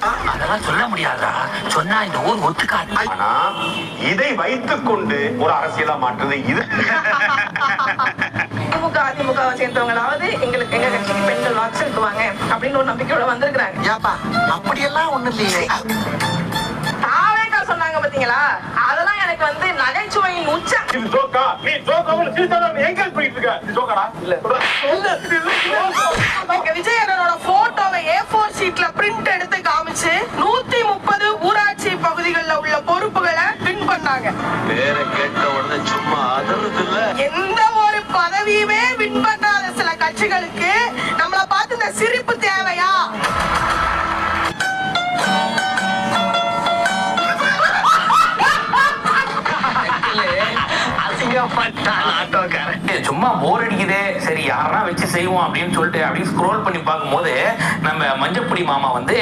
அதெல்லாம் சொல்ல முடியாதா? சொன்னா இந்த ஊர் ஒத்துக்காது. ஆனா இதை வைத்துக் கொண்டு ஒரு அரசியலா மாற்றுறது இது. திமுக அதிமுகவை சேர்ந்தவங்களாவது எங்களுக்கு எங்க கட்சிக்கு பெண்கள் வாக்கு செலுத்துவாங்க அப்படின்னு ஒரு நம்பிக்கையோட வந்திருக்கிறாங்க. ஏப்பா அப்படியெல்லாம் ஒண்ணு இல்லையே. தாவேக்கா சொன்னாங்க பாத்தீங்களா, அதெல்லாம் எனக்கு வந்து நகைச்சுவையின் உச்சம். இது ஜோக்கா? நீ ஜோக்காவுல சிரிச்சாதான் என்கரேஜ் பண்ணிட்டு இருக்க. இது ஜோக்காடா? இல்ல. விஜய் அண்ணனோட போட்டோவை A4 ஷீட்ல பிரிண்ட் எடுத்து காமிச்சு 130 ஊராட்சி பகுதிகளில் உள்ள பொறுப்புகளை பின் பண்ணாங்க. பேரை கேட்ட உடனே சும்மா அதறது இல்ல. எந்த ஒரு பதவியுமே வின் பண்ணாத சில கட்சிகளுக்கு நம்மள பார்த்து இந்த சிரிப்பு தேவையா? சும்மா போர் அடிக்குதே, சரி யாரா வச்சு செய்வோம் அப்படின்னு சொல்லிட்டு அப்படி ஸ்க்ரோல் பண்ணி பார்க்கும்போது நம்ம மஞ்சப்பொடி மாமா வந்து